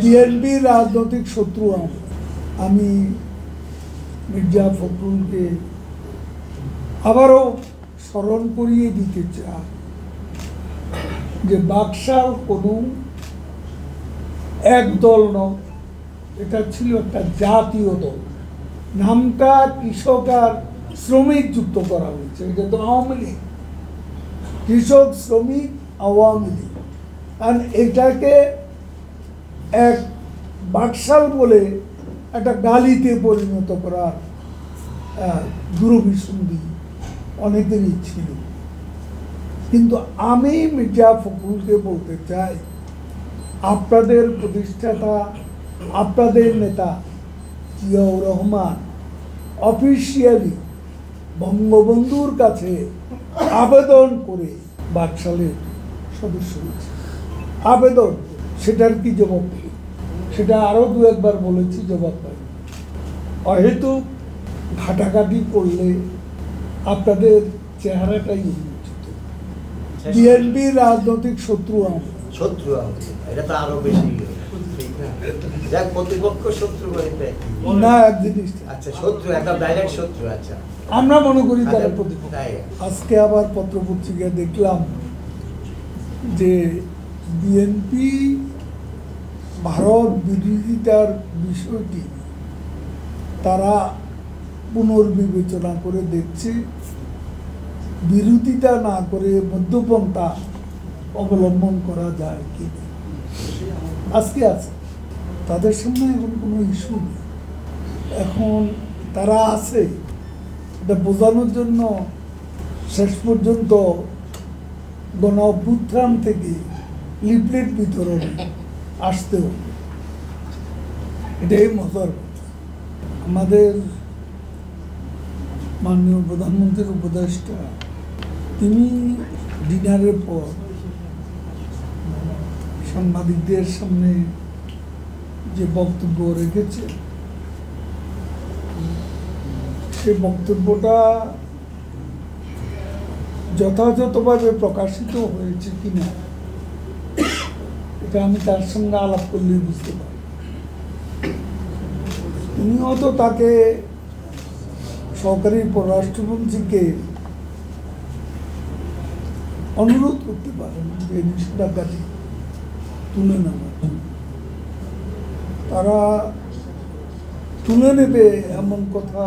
বিএনপির রাজনৈতিক শত্রু আমি মির্জা ফখরুলকে আবারও স্মরণ করিয়ে দিতে চাই যে বাকশাল কোনো এক দল নয়, এটা ছিল একটা জাতীয় দল। নামটা কৃষক আর শ্রমিক যুক্ত করা হয়েছে, এটা তো আওয়ামী লীগ, কৃষক শ্রমিক আওয়ামী লীগ। কারণ এটাকে এক বাকশাল বলে একটা গালিতে পরিণত করার দূরভিসন্ধি অনেকেরই ছিল। কিন্তু আমি মির্জা ফখরুলকে বলতে চাই, আপনাদের প্রতিষ্ঠাতা, আপনাদের নেতা জিয়াউর রহমান অফিসিয়ালি বঙ্গবন্ধুর কাছে আবেদন করে বাকশালের সদস্য হয়েছে। আবেদন, সেটার কি জবাব পেল? সেটা আরও দু একবার বলেছি, জবাব পাই। অহেতুক ঘাটাঘাটি করলে আপনাদের চেহারাটাই উন্মোচিত। বিএনপির রাজনৈতিক শত্রু এটা তো আরো বেশি প্রতিপক্ষ শত্রু না, এক জিনিস। আচ্ছা, শত্রু একটা ডাইরেক্ট শত্রু। আচ্ছা, আমরা মনে করি তারা প্রতিপক্ষ। আজকে আবার পত্রপত্রিকায় দেখলাম যে বিএনপি ভারত বিরোধিতার বিষয়টি তারা পুনর্বিবেচনা করে দেখছে, বিরোধিতা না করে মধ্যপন্থা অবলম্বন করা যায় কি। আজকে আছে তাদের সামনে এখন কোনো ইস্যু নেই। এখন তারা আছে এটা বোঝানোর জন্য শেষ পর্যন্ত গণ অভ্যুত্থান থেকে লিফলেট বিতরণে আসতে হবে। এটাই মজার কথা। আমাদের মাননীয় প্রধানমন্ত্রীর উপদেষ্টা তিনি ডিনারের পর সাংবাদিকদের সামনে যে বক্তব্য রেখেছে, সে বক্তব্যটা যথাযথভাবে প্রকাশিত হয়েছে কিনা এটা আমি তার সঙ্গে আলাপ করলেই বুঝতে পারি। তিনিও তো তাকে সরকারি পররাষ্ট্রমন্ত্রীকে অনুরোধ করতে পারেন যে নিষেধাজ্ঞাটি তুলে নেওয়ার। তারা তুলে নেবে এমন কথা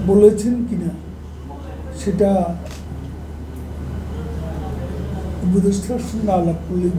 বলেছেন কিনা সেটা উপদেষ্টার সঙ্গে আলাপ করলেই